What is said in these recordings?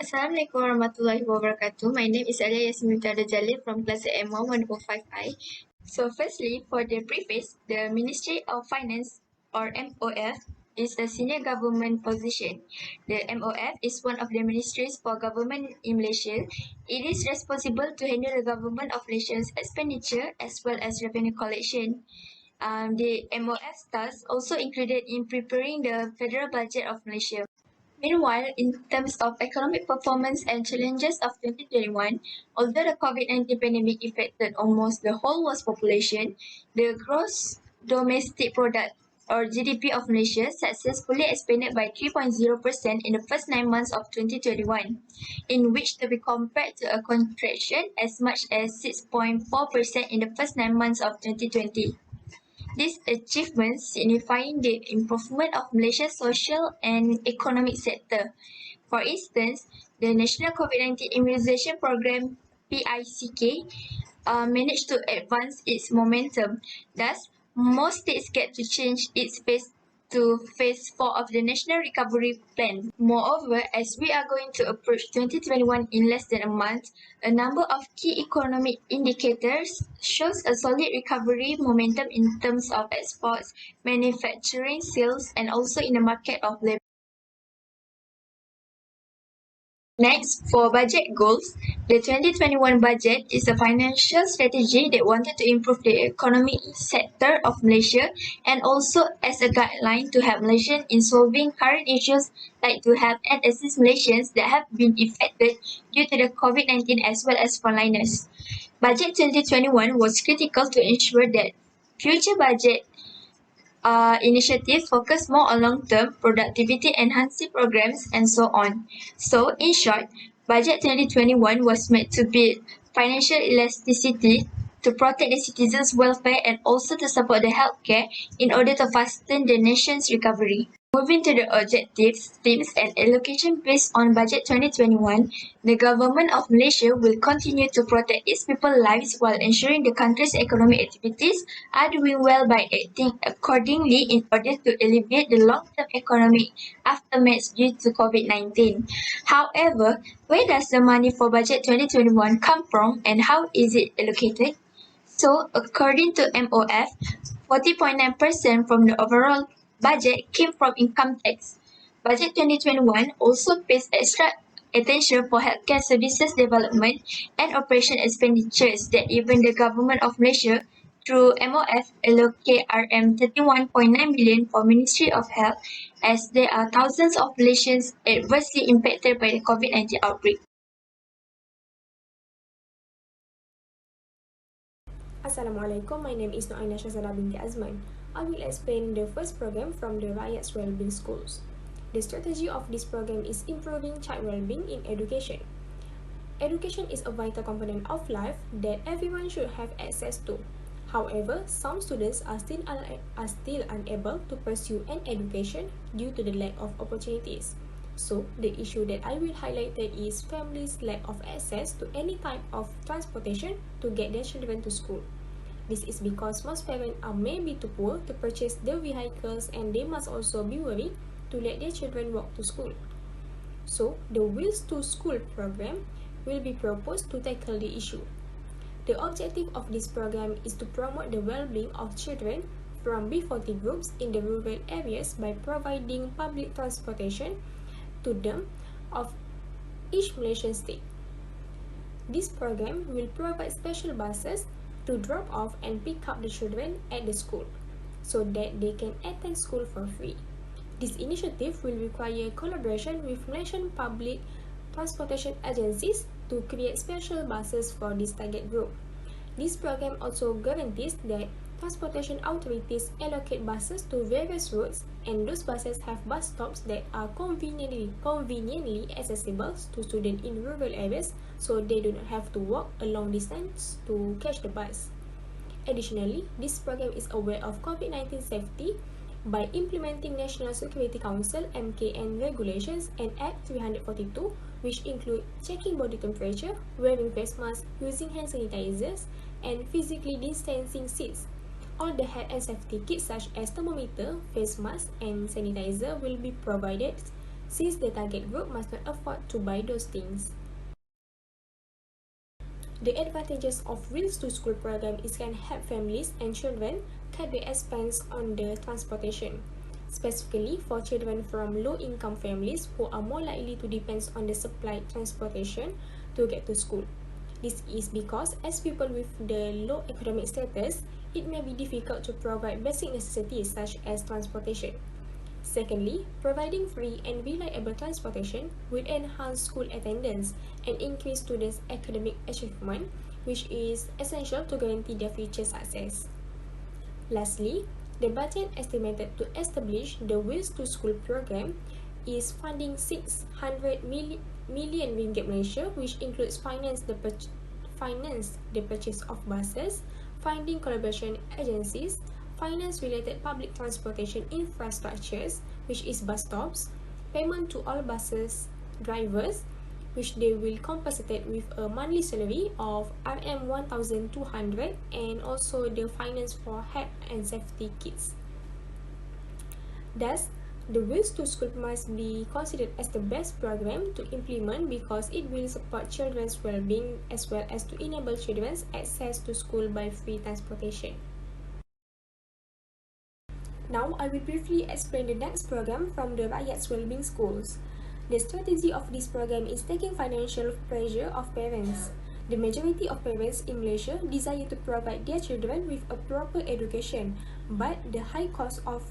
Assalamualaikum warahmatullahi wabarakatuh. My name is Alia Yasmin Jalil from class AM1105I. So firstly, for the preface, the Ministry of Finance or MOF is the senior government position. The MOF is one of the ministries for government in Malaysia. It is responsible to handle the government of Malaysia's expenditure as well as revenue collection. The MOF tasks also included in preparing the federal budget of Malaysia. Meanwhile, in terms of economic performance and challenges of 2021, although the COVID-19 pandemic affected almost the whole world's population, the gross domestic product or GDP of Malaysia successfully expanded by 3.0% in the first 9 months of 2021, in which to be compared to a contraction as much as 6.4% in the first 9 months of 2020. These achievements signifying the improvement of Malaysia's social and economic sector. For instance, the National COVID-19 Immunization Program (PICK) managed to advance its momentum. Thus, most states get to change its phase to phase 4 of the National Recovery Plan. Moreover, as we are going to approach 2021 in less than a month, a number of key economic indicators shows a solid recovery momentum in terms of exports, manufacturing, sales, and also in the market of labor. Next, for budget goals, the 2021 budget is a financial strategy that wanted to improve the economic sector of Malaysia and also as a guideline to help Malaysians in solving current issues like to help and assist Malaysians that have been affected due to the COVID-19 as well as frontliners. Budget 2021 was critical to ensure that future budget initiatives focus more on long-term productivity enhancing programs and so on. So, in short, Budget 2021 was made to build financial elasticity to protect the citizens' welfare and also to support the healthcare in order to fasten the nation's recovery. Moving to the objectives, themes, and allocation based on Budget 2021, the Government of Malaysia will continue to protect its people's lives while ensuring the country's economic activities are doing well by acting accordingly in order to alleviate the long-term economic aftermath due to COVID-19. However, where does the money for Budget 2021 come from and how is it allocated? So, according to MOF, 40.9% from the overall budget came from income tax. Budget 2021 also pays extra attention for healthcare services development and operation expenditures that even the government of Malaysia through MOF allocate RM31.9 billion for Ministry of Health as there are thousands of Malaysians adversely impacted by the COVID-19 outbreak. Assalamualaikum, my name is Noaina Shazana binti Azman. I will explain the first program from the Rakyat's Wellbeing Schools. The strategy of this program is improving child well-being in education. Education is a vital component of life that everyone should have access to. However, some students are still unable to pursue an education due to the lack of opportunities. So, the issue that I will highlight is families' lack of access to any type of transportation to get their children to school. This is because most parents are maybe too poor to purchase the vehicles and they must also be worried to let their children walk to school. So, the Wheels to School program will be proposed to tackle the issue. The objective of this program is to promote the well-being of children from B40 groups in the rural areas by providing public transportation to them of each Malaysian state. This program will provide special buses to drop off and pick up the children at the school so that they can attend school for free. This initiative will require collaboration with Malaysian public transportation agencies to create special buses for this target group. This program also guarantees that transportation authorities allocate buses to various routes and those buses have bus stops that are conveniently accessible to students in rural areas so they do not have to walk a long distance to catch the bus. Additionally, this program is aware of COVID-19 safety by implementing National Security Council (MKN) regulations and Act 342, which include checking body temperature, wearing face masks, using hand sanitizers, and physically distancing seats. All the health and safety kits such as thermometer, face mask, and sanitizer will be provided since the target group must not afford to buy those things. The advantages of Wheels to School program is can help families and children cut the expense on the transportation, specifically for children from low-income families who are more likely to depend on the supplied transportation to get to school. This is because as people with the low economic status, it may be difficult to provide basic necessities such as transportation. Secondly, providing free and reliable transportation will enhance school attendance and increase students' academic achievement, which is essential to guarantee their future success. Lastly, the budget estimated to establish the Wheels to School program is funding 600 million ringgit Malaysia, which includes finance the purchase of buses, funding collaboration agencies, finance related public transportation infrastructures, which is bus stops, payment to all buses drivers, which they will compensate with a monthly salary of AM1200, and also the finance for health and safety kits. Thus, the Wheels to School must be considered as the best program to implement because it will support children's well-being as well as to enable children's access to school by free transportation. Now, I will briefly explain the next program from the Rakyat's Wellbeing Schools. The strategy of this program is taking financial pressure of parents. The majority of parents in Malaysia desire to provide their children with a proper education, but the high cost of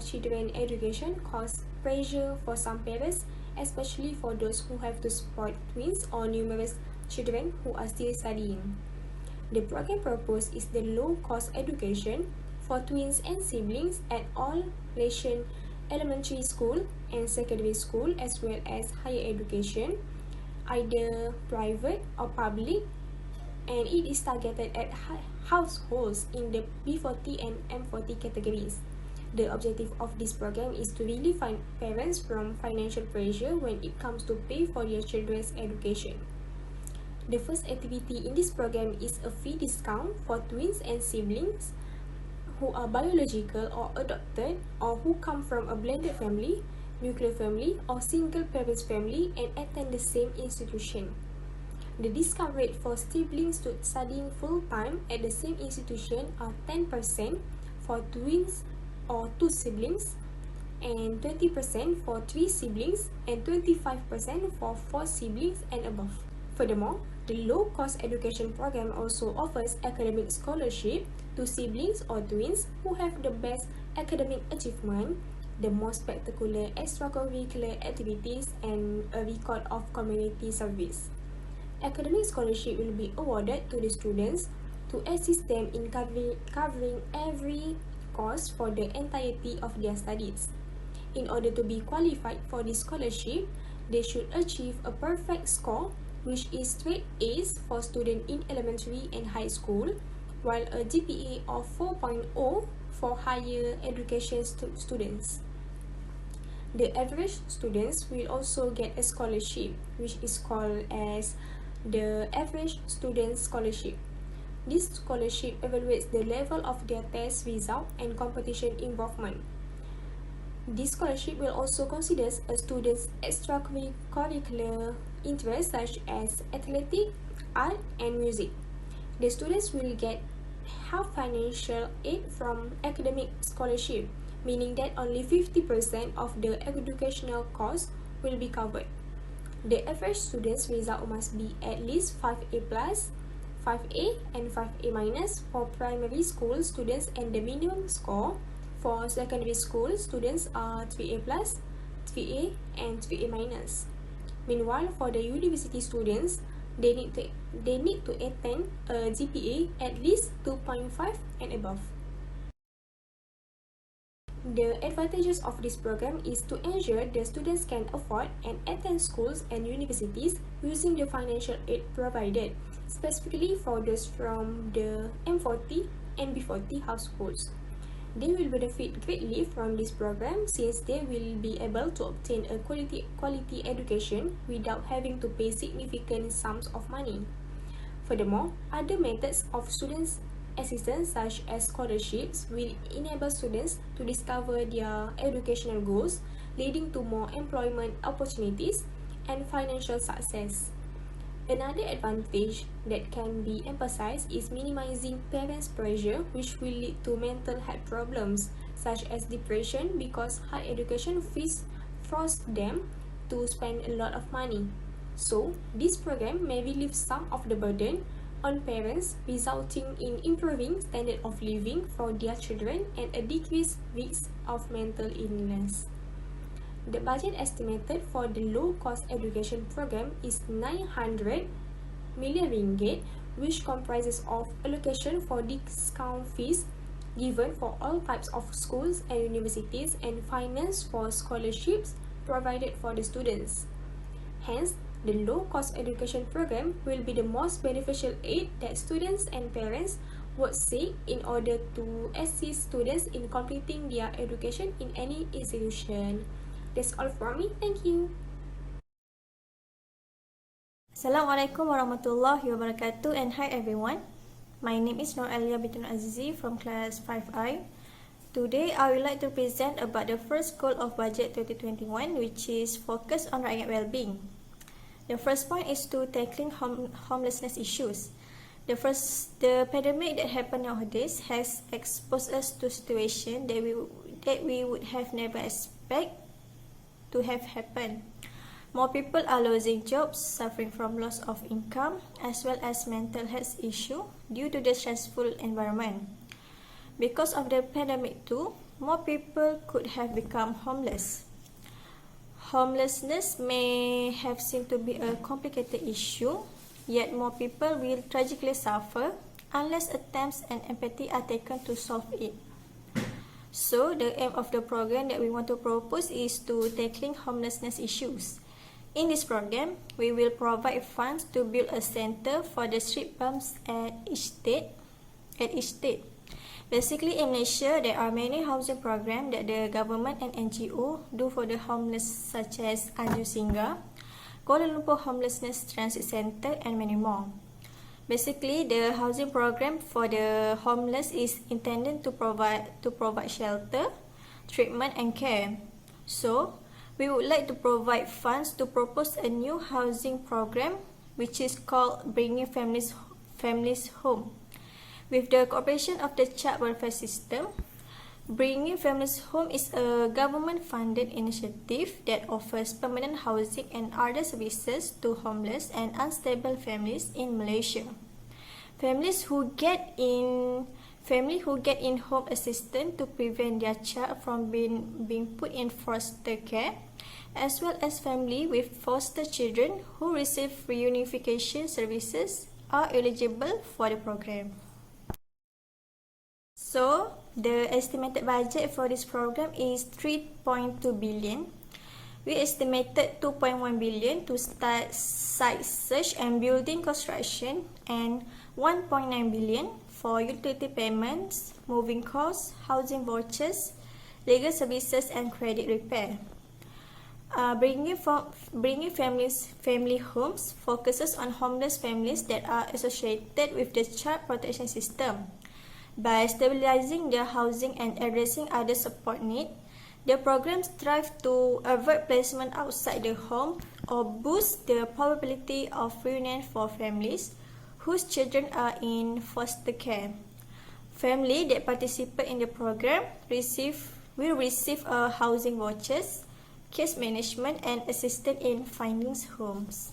children education causes pressure for some parents, especially for those who have to support twins or numerous children who are still studying. The program proposed is the low-cost education for twins and siblings at all Malaysian elementary school and secondary school as well as higher education, either private or public, and it is targeted at households in the B40 and M40 categories. The objective of this program is to relieve parents from financial pressure when it comes to pay for their children's education. The first activity in this program is a fee discount for twins and siblings who are biological or adopted or who come from a blended family, nuclear family, or single parents family and attend the same institution. The discount rate for siblings studying full-time at the same institution are 10% for twins or two siblings, and 20% for 3 siblings, and 25% for 4 siblings and above. Furthermore, the low-cost education program also offers academic scholarship to siblings or twins who have the best academic achievement, the most spectacular extracurricular activities, and a record of community service. Academic scholarship will be awarded to the students to assist them in covering every cost for the entirety of their studies. In order to be qualified for this scholarship, they should achieve a perfect score, which is straight A's for students in elementary and high school, while a GPA of 4.0 for higher education students. The average students will also get a scholarship, which is called as the Average Student Scholarship. This scholarship evaluates the level of their test result and competition involvement. This scholarship will also consider a student's extracurricular interests such as athletic, art, and music. The students will get half financial aid from academic scholarship, meaning that only 50% of the educational cost will be covered. The average student's result must be at least 5A+, 5A, and 5A- for primary school students, and the minimum score for secondary school students are 3A+, 3A, and 3A-. Meanwhile, for the university students, they need to attain a GPA at least 2.5 and above. The advantages of this program is to ensure the students can afford and attend schools and universities using the financial aid provided, specifically for those from the M40 and B40 households. They will benefit greatly from this program since they will be able to obtain a quality education without having to pay significant sums of money. Furthermore, other methods of students' assistance such as scholarships will enable students to discover their educational goals, leading to more employment opportunities and financial success. Another advantage that can be emphasized is minimizing parents' pressure, which will lead to mental health problems such as depression because high education fees force them to spend a lot of money. So, this program may relieve some of the burden on parents, resulting in improving standard of living for their children and a decreased risk of mental illness. The budget estimated for the low-cost education program is 900 million ringgit, which comprises of allocation for discount fees given for all types of schools and universities and finance for scholarships provided for the students. Hence, the low-cost education program will be the most beneficial aid that students and parents would seek in order to assist students in completing their education in any institution. That's all from me. Thank you. Assalamualaikum warahmatullahi wabarakatuh and hi everyone. My name is Nur Alia Bitun Azizi from class 5I. Today I would like to present about the first goal of budget 2021, which is focus on rakyat well-being. The first point is to tackling homelessness issues. The pandemic that happened nowadays has exposed us to situation that we would have never expect to have happened. More people are losing jobs, suffering from loss of income, as well as mental health issue due to the stressful environment. Because of the pandemic too, more people could have become homeless. Homelessness may have seemed to be a complicated issue, yet more people will tragically suffer unless attempts and empathy are taken to solve it. So, the aim of the program that we want to propose is to tackling homelessness issues. In this program, we will provide funds to build a center for the street bums at each state. Basically, in Malaysia, there are many housing programs that the government and NGO do for the homeless, such as Anju Singgah, Kuala Lumpur Homelessness Transit Center, and many more. Basically, the housing program for the homeless is intended to provide shelter, treatment, and care. So, we would like to provide funds to propose a new housing program, which is called Bringing Families Home. With the cooperation of the Child Welfare System, Bringing Families Home is a government-funded initiative that offers permanent housing and other services to homeless and unstable families in Malaysia. Families who get in home assistance to prevent their child from being put in foster care, as well as family with foster children who receive reunification services are eligible for the program. So, the estimated budget for this program is 3.2 billion. We estimated 2.1 billion to start site search and building construction and 1.9 billion for utility payments, moving costs, housing vouchers, legal services and credit repair. Bringing family homes focuses on homeless families that are associated with the child protection system. By stabilizing their housing and addressing other support needs, the program strives to avert placement outside the home or boost the probability of reunion for families whose children are in foster care. Families that participate in the program will receive housing vouchers, case management, and assistance in finding homes.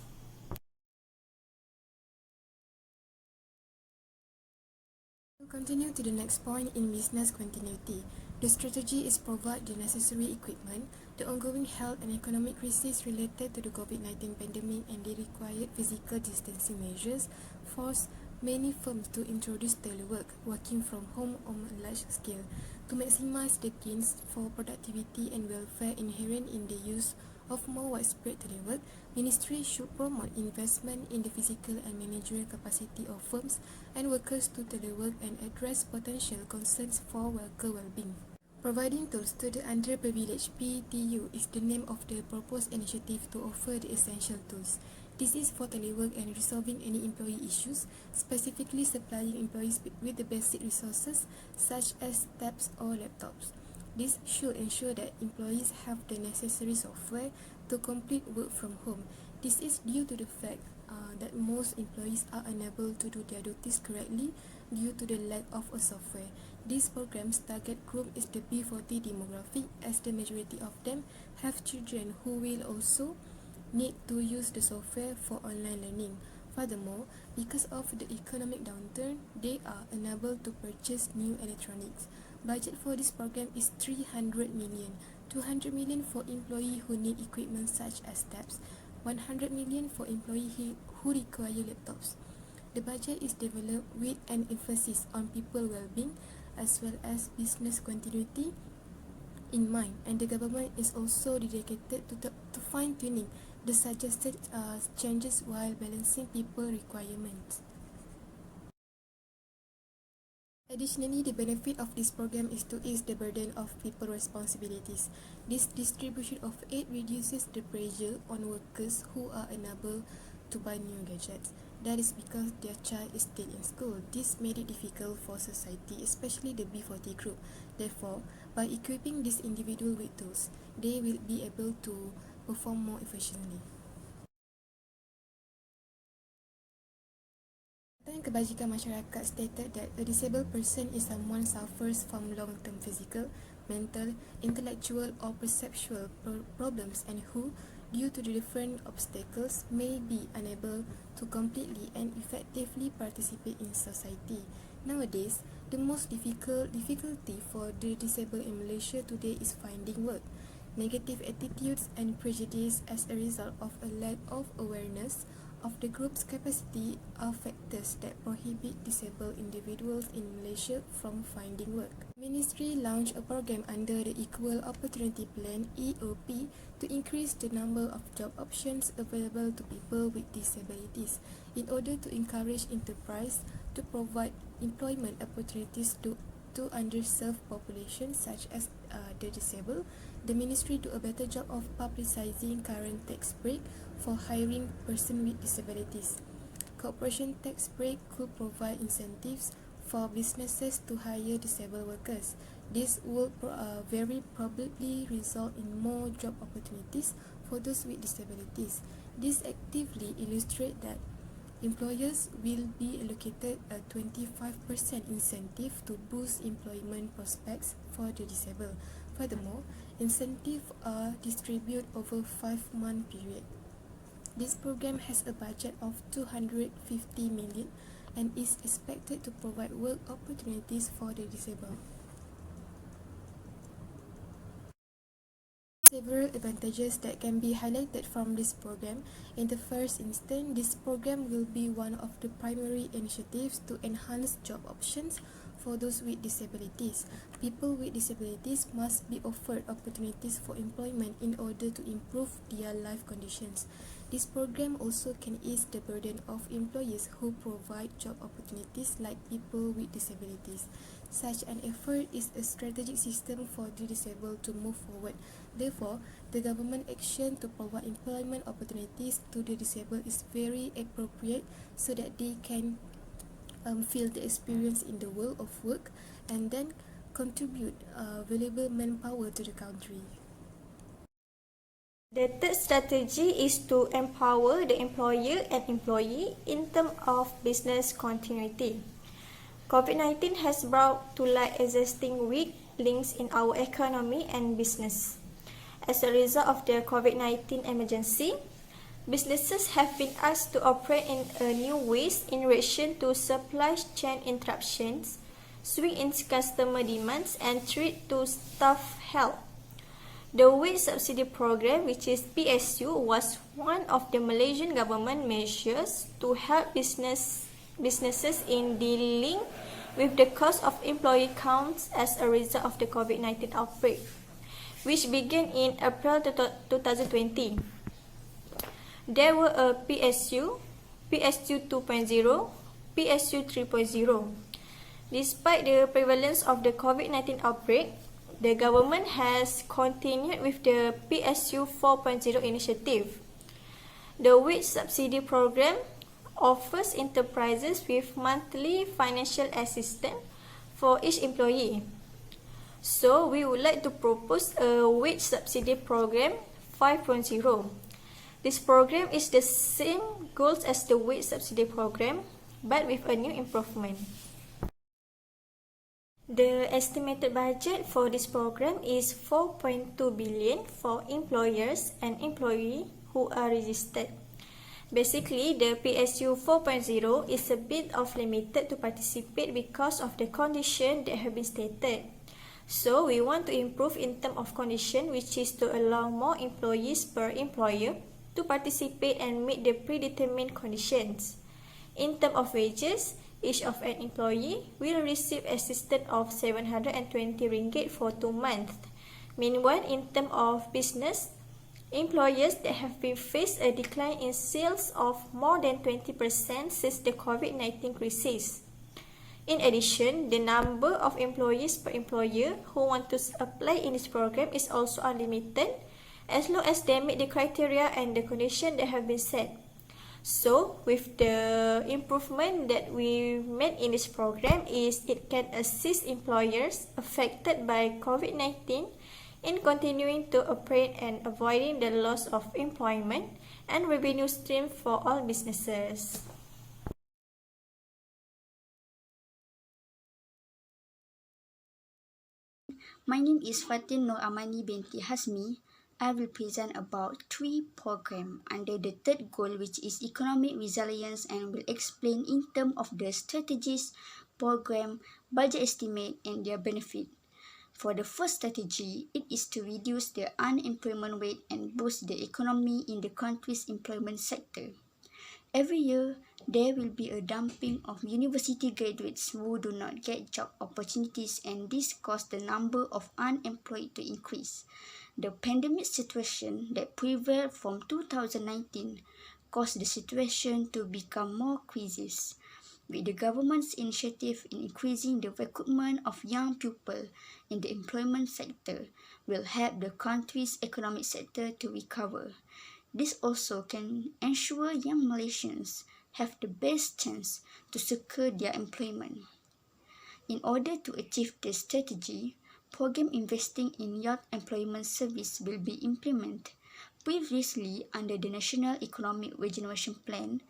We'll continue to the next point in business continuity. The strategy is provide the necessary equipment. The ongoing health and economic risks related to the COVID-19 pandemic and the required physical distancing measures forced many firms to introduce telework, working from home on a large scale. To maximize the gains for productivity and welfare inherent in the use of more widespread telework, Ministry should promote investment in the physical and managerial capacity of firms and workers to telework and address potential concerns for worker well-being. Providing tools to the underprivileged PTU is the name of the proposed initiative to offer the essential tools. This is for telework and resolving any employee issues, specifically supplying employees with the basic resources such as tabs or laptops. This should ensure that employees have the necessary software to complete work from home. This is due to the fact that most employees are unable to do their duties correctly due to the lack of a software. This program's target group is the B40 demographic, as the majority of them have children who will also need to use the software for online learning. Furthermore, because of the economic downturn, they are unable to purchase new electronics. Budget for this program is 300 million, 200 million for employees who need equipment such as tabs, 100 million for employees who require laptops. The budget is developed with an emphasis on people well-being as well as business continuity in mind, and the government is also dedicated to fine-tuning the suggested changes while balancing people requirements. Additionally, the benefit of this program is to ease the burden of people responsibilities. This distribution of aid reduces the pressure on workers who are unable to buy new gadgets. That is because their child is still in school. This made it difficult for society, especially the B40 group. Therefore, by equipping this individual with tools, they will be able to perform more efficiently. Pakatan Kebajikan Masyarakat stated that a disabled person is someone suffers from long-term physical, mental, intellectual or perceptual problems and who, due to the different obstacles, may be unable to completely and effectively participate in society. Nowadays, the most difficulty for the disabled in Malaysia today is finding work. Negative attitudes and prejudice as a result of a lack of awareness of the group's capacity are factors that prohibit disabled individuals in Malaysia from finding work. Ministry launched a program under the Equal Opportunity Plan (EOP) to increase the number of job options available to people with disabilities in order to encourage enterprise to provide employment opportunities to underserved populations such as the disabled. The ministry do a better job of publicizing current tax break for hiring person with disabilities. Corporation tax break could provide incentives for businesses to hire disabled workers. This will very probably result in more job opportunities for those with disabilities. This actively illustrates that employers will be allocated a 25% incentive to boost employment prospects for the disabled. Furthermore, incentives are distributed over a 5-month period. This program has a budget of 250 million and is expected to provide work opportunities for the disabled. Several advantages that can be highlighted from this program. In the first instance, this program will be one of the primary initiatives to enhance job options for those with disabilities. People with disabilities must be offered opportunities for employment in order to improve their life conditions. This program also can ease the burden of employers who provide job opportunities like people with disabilities. Such an effort is a strategic system for the disabled to move forward. Therefore, the government action to provide employment opportunities to the disabled is very appropriate so that they can feel the experience in the world of work and then contribute valuable manpower to the country. The third strategy is to empower the employer and employee in terms of business continuity. COVID-19 has brought to light existing weak links in our economy and business. As a result of the COVID-19 emergency, businesses have been asked to operate in a new ways in relation to supply chain interruptions, swing in customer demands, and threat to staff health. The wage subsidy program, which is PSU, was one of the Malaysian government measures to help businesses in dealing with the cost of employee counts as a result of the COVID-19 outbreak, which began in April 2020. There were a PSU, PSU 2.0, PSU 3.0. Despite the prevalence of the COVID-19 outbreak, the government has continued with the PSU 4.0 initiative. The wage subsidy program offers enterprises with monthly financial assistance for each employee. So we would like to propose a wage subsidy program 5.0. This program is the same goals as the wage subsidy program, but with a new improvement. The estimated budget for this program is 4.2 billion for employers and employees who are registered. Basically, the PSU 4.0 is a bit of limited to participate because of the condition that have been stated. So we want to improve in terms of condition, which is to allow more employees per employer to participate and meet the predetermined conditions. In terms of wages, each of an employee will receive assistance of 720 ringgit for 2 months. Meanwhile, in terms of business, employers that have been faced a decline in sales of more than 20% since the COVID-19 crisis. In addition, the number of employees per employer who want to apply in this program is also unlimited as long as they meet the criteria and the conditions that have been set. So, with the improvement that we made in this program is it can assist employers affected by COVID-19 in continuing to operate and avoiding the loss of employment and revenue stream for all businesses. My name is Fatin Nur Amani binti Hasmi. I will present about 3 programs under the third goal, which is economic resilience, and will explain in terms of the strategies, program, budget estimate and their benefit. For the first strategy, it is to reduce the unemployment rate and boost the economy in the country's employment sector. Every year, there will be a dumping of university graduates who do not get job opportunities, and this caused the number of unemployed to increase. The pandemic situation that prevailed from 2019 caused the situation to become more crisis. With the government's initiative in increasing the recruitment of young people in the employment sector will help the country's economic sector to recover. This also can ensure young Malaysians have the best chance to secure their employment. In order to achieve this strategy, program investing in youth employment service will be implemented. Previously, under the National Economic Regeneration Plan,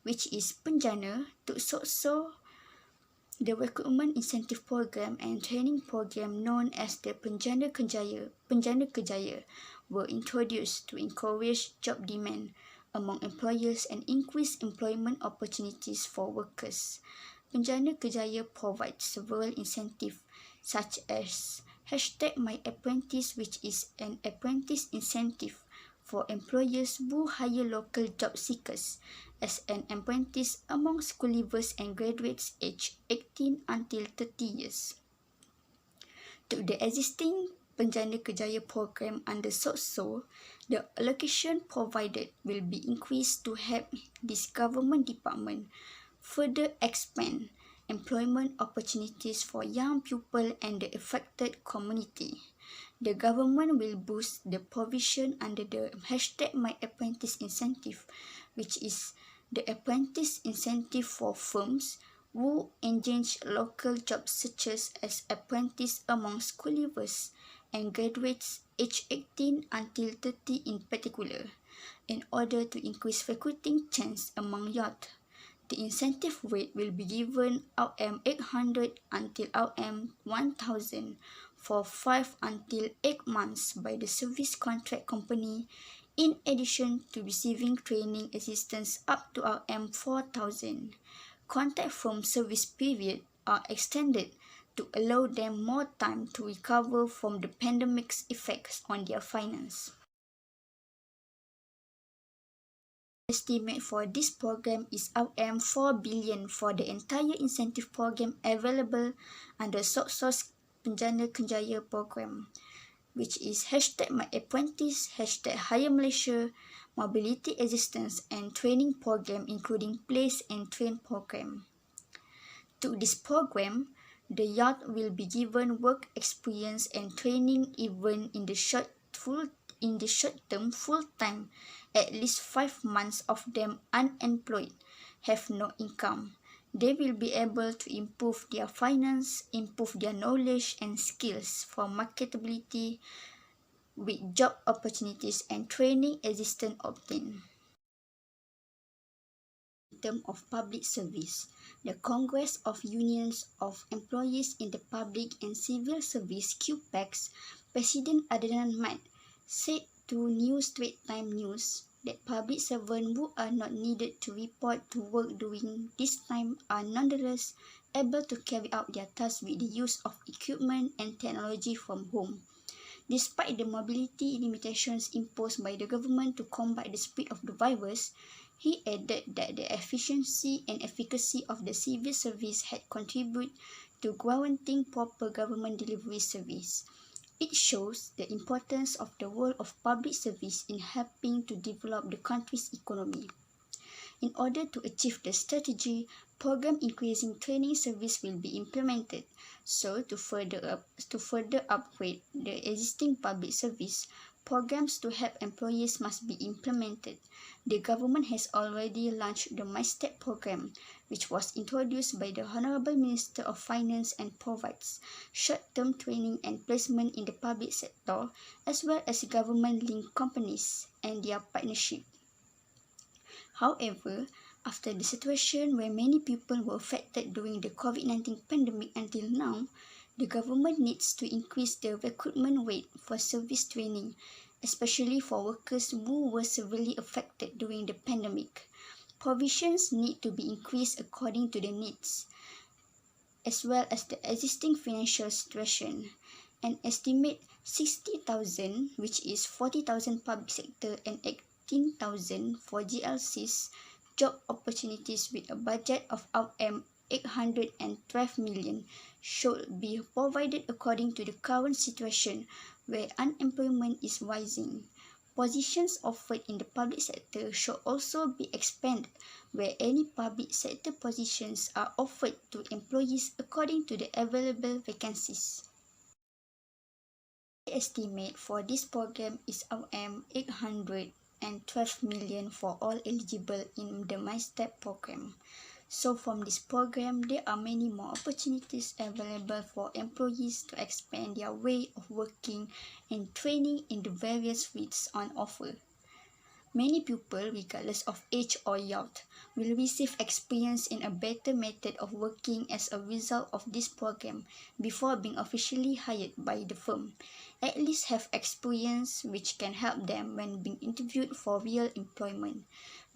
which is Penjana, to so the recruitment incentive program and training program known as the Penjana Kejaya were introduced to encourage job demand among employers and increase employment opportunities for workers. Penjana Kejaya provides several incentives such as #MyApprentice, which is an apprentice incentive for employers who hire local job seekers as an apprentice among school leavers and graduates aged 18 until 30 years. To the existing Penjana Kejaya program under SOSO, the allocation provided will be increased to help this government department further expand employment opportunities for young people and the affected community. The government will boost the provision under the #MyApprentice incentive, which is the apprentice incentive for firms who engage local job searchers as apprentice among school leavers and graduates aged 18 until 30 in particular, in order to increase recruiting chance among youth. The incentive rate will be given RM800 until RM1000 for 5 until 8 months by the service contract company, in addition to receiving training assistance up to RM4000. Contract firm service period are extended to allow them more time to recover from the pandemic's effects on their finance. Estimate for this program is RM4 billion for the entire incentive program available under SOSO's Penjana Kejaya program, which is #MyApprentice, #Hire Malaysia, mobility assistance and training program, including place and train program. To this program, the youth will be given work experience and training even in the short term full time, at least 5 months of them unemployed, have no income. They will be able to improve their finance, improve their knowledge and skills for marketability with job opportunities and training existent obtained. In terms of public service, the Congress of Unions of Employees in the Public and Civil Service (QPEX) President Adnan Mat said to New Straits Times News that public servants who are not needed to report to work during this time are nonetheless able to carry out their tasks with the use of equipment and technology from home. Despite the mobility limitations imposed by the government to combat the spread of the virus, he added that the efficiency and efficacy of the civil service had contributed to guaranteeing proper government delivery service. It shows the importance of the role of public service in helping to develop the country's economy. In order to achieve the strategy, program increasing training service will be implemented. So to further upgrade the existing public service, programs to help employees must be implemented. The government has already launched the My Step program, which was introduced by the Honorable Minister of Finance and provides short-term training and placement in the public sector, as well as government-linked companies and their partnership. However, after the situation where many people were affected during the COVID-19 pandemic until now, the government needs to increase the recruitment rate for service training, especially for workers who were severely affected during the pandemic. Provisions need to be increased according to the needs, as well as the existing financial situation. An estimate 60,000, which is 40,000 public sector and 18,000 for GLCs, job opportunities with a budget of AM812 million should be provided according to the current situation where unemployment is rising. Positions offered in the public sector should also be expanded where any public sector positions are offered to employees according to the available vacancies. The estimate for this program is AM812 million for all eligible in the My Step program. So from this program, there are many more opportunities available for employees to expand their way of working and training in the various fields on offer. Many people, regardless of age or youth, will receive experience in a better method of working as a result of this program before being officially hired by the firm. At least have experience which can help them when being interviewed for real employment.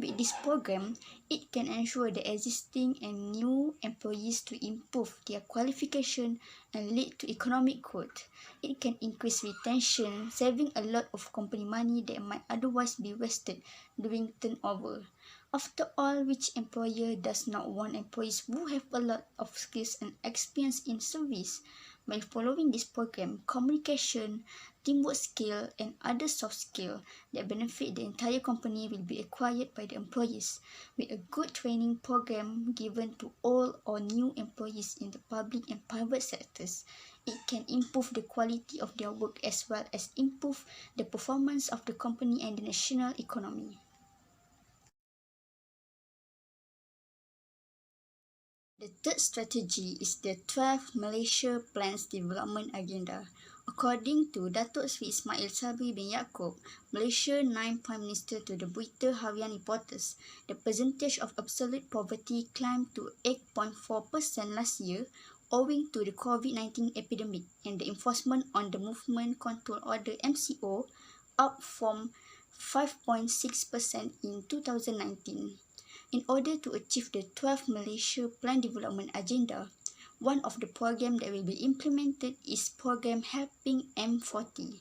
With this program, it can ensure the existing and new employees to improve their qualification and lead to economic growth. It can increase retention, saving a lot of company money that might otherwise be wasted during turnover. After all, which employer does not want employees who have a lot of skills and experience in service? By following this program, communication, teamwork skill, and other soft skills that benefit the entire company will be acquired by the employees. With a good training program given to all or new employees in the public and private sectors, it can improve the quality of their work as well as improve the performance of the company and the national economy. The third strategy is the 12 Malaysia Plans Development Agenda. According to Datuk Sri Ismail Sabri bin Yaakob, Malaysia 9 Prime Minister to the Berita Harian reporters, the percentage of absolute poverty climbed to 8.4% last year owing to the COVID-19 epidemic and the enforcement on the Movement Control Order MCO, up from 5.6% in 2019. In order to achieve the 12 Malaysia Plan Development Agenda, one of the programs that will be implemented is program Helping M40.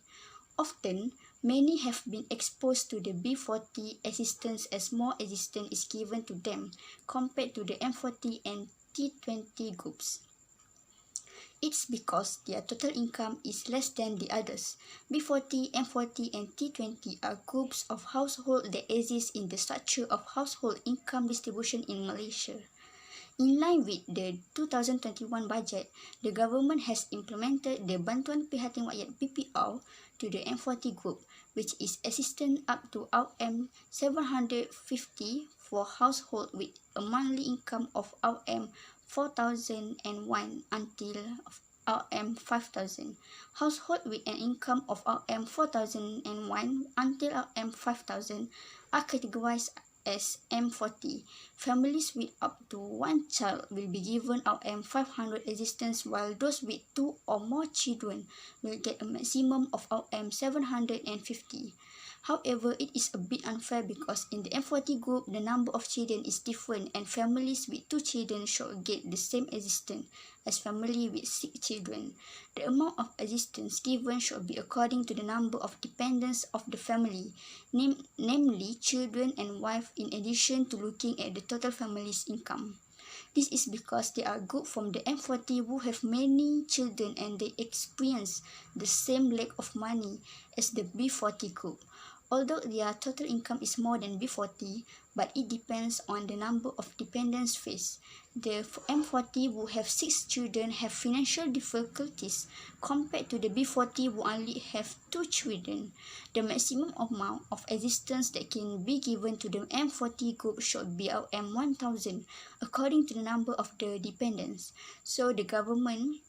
Often, many have been exposed to the B40 assistance as more assistance is given to them compared to the M40 and T20 groups. It's because their total income is less than the others. B40, M40 and T20 are groups of households that exist in the structure of household income distribution in Malaysia. In line with the 2021 budget, the government has implemented the Bantuan Prihatin Rakyat BPR to the M40 group, which is assistance up to RM750 for households with a monthly income of RM4,001 until RM5,000. Households with an income of RM4,001 until RM5,000 are categorized as M40. Families with up to one child will be given RM500 assistance, while those with two or more children will get a maximum of RM750. However, it is a bit unfair because in the M40 group, the number of children is different and families with 2 children should get the same assistance as family with 6 children. The amount of assistance given should be according to the number of dependents of the family, namely children and wife, in addition to looking at the total family's income. This is because they are group from the M40 who have many children and they experience the same lack of money as the B40 group. Although their total income is more than B40, but it depends on the number of dependents faced. The M40 who have 6 children have financial difficulties compared to the B40 who only have 2 children. The maximum amount of assistance that can be given to the M40 group should be M1,000 according to the number of the dependents. So the government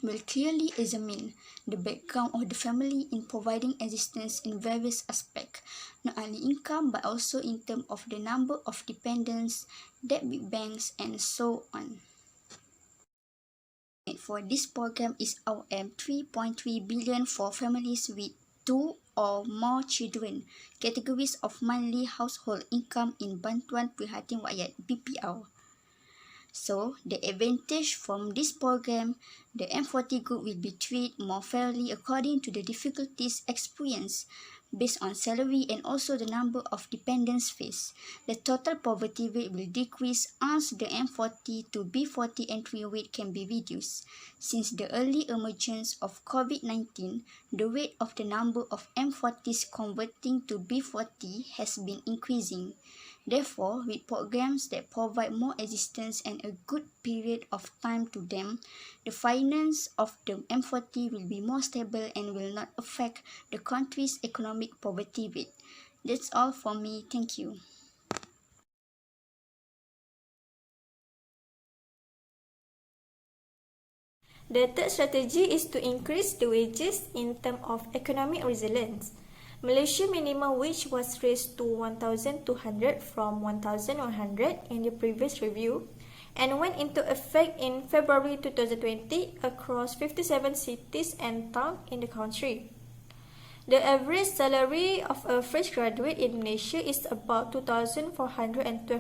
will clearly examine the background of the family in providing assistance in various aspects, not only income but also in terms of the number of dependents, debt with banks, and so on. For this program is RM3.3 billion for families with 2 or more children, categories of monthly household income in Bantuan Prihatin Rakyat (BPR). So, the advantage from this program, the M40 group will be treated more fairly according to the difficulties experienced based on salary and also the number of dependents faced. The total poverty rate will decrease as the M40 to B40 entry rate can be reduced. Since the early emergence of COVID-19, the rate of the number of M40s converting to B40 has been increasing. Therefore, with programs that provide more assistance and a good period of time to them, the finance of the M40 will be more stable and will not affect the country's economic poverty rate. That's all for me. Thank you. The third strategy is to increase the wages in terms of economic resilience. Malaysia minimum wage was raised to 1,200 from 1,100 in the previous review and went into effect in February 2020 across 57 cities and towns in the country. The average salary of a fresh graduate in Malaysia is about 2,412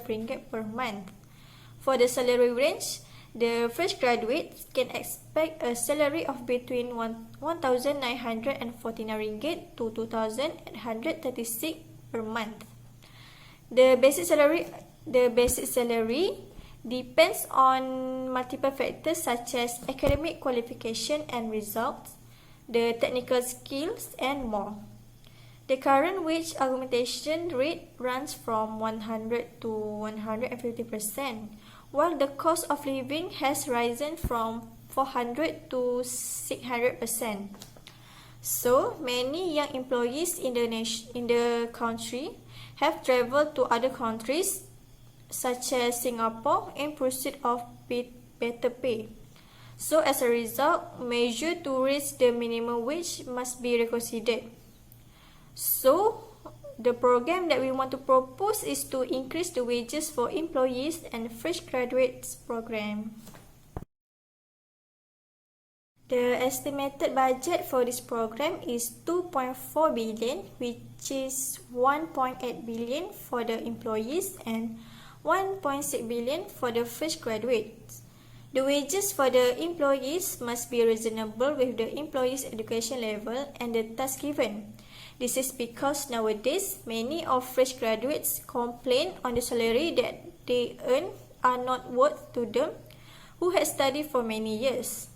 ringgit per month. For the salary range, the fresh graduates can expect a salary of between 1,949 ringgit to 2,836 per month. The basic salary depends on multiple factors such as academic qualification and results, the technical skills, and more. The current wage augmentation rate runs from 100 to 150%, while the cost of living has risen from 400 to 600%. So, many young employees in the country have traveled to other countries such as Singapore in pursuit of better pay. So, as a result, measures to raise the minimum wage must be reconsidered. So, the program that we want to propose is to increase the wages for employees and fresh graduates program. The estimated budget for this program is 2.4 billion, which is 1.8 billion for the employees and 1.6 billion for the fresh graduates. The wages for the employees must be reasonable with the employees' education level and the task given. This is because nowadays, many of fresh graduates complain on the salary that they earn are not worth to them who have studied for many years.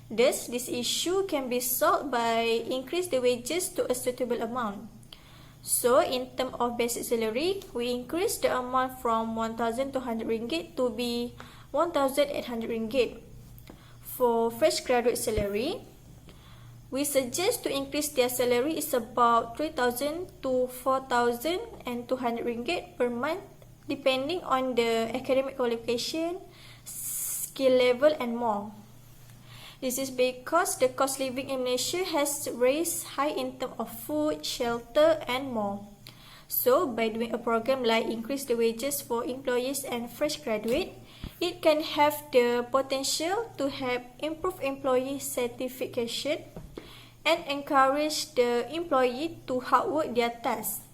Thus, this issue can be solved by increase the wages to a suitable amount. So, in terms of basic salary, we increase the amount from 1,200 ringgit to be 1,800 ringgit. For fresh graduate salary, we suggest to increase their salary is about 3,000 to 4,200 ringgit per month depending on the academic qualification, skill level and more. This is because the cost of living in Malaysia has raised high in terms of food, shelter and more. So, by doing a program like increase the wages for employees and fresh graduate, it can have the potential to help improve employee satisfaction and encourage the employee to hard work their tasks.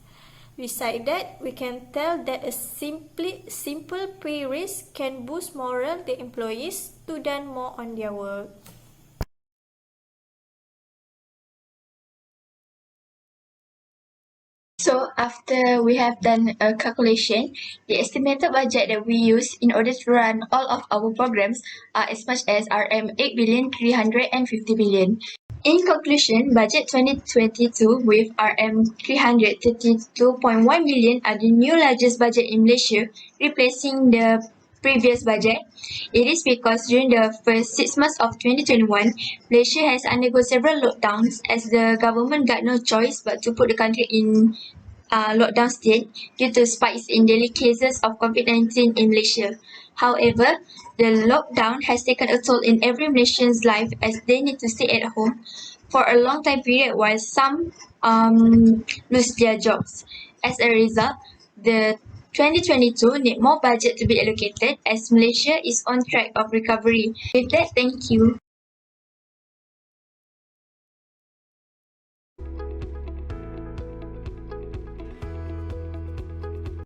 Besides that, we can tell that a simple pay raise can boost morale the employees to do more on their work. So after we have done a calculation, the estimated budget that we use in order to run all of our programs are as much as RM 8,350 billion. In conclusion, budget 2022 with RM 332.1 billion are the new largest budget in Malaysia, replacing the previous budget. It is because during the first 6 months of 2021, Malaysia has undergone several lockdowns as the government got no choice but to put the country in lockdown state due to spikes in daily cases of COVID-19 in Malaysia. However, the lockdown has taken a toll in every Malaysian's life as they need to stay at home for a long time period while some lose their jobs. As a result, the 2022 need more budget to be allocated as Malaysia is on track of recovery. With that, thank you.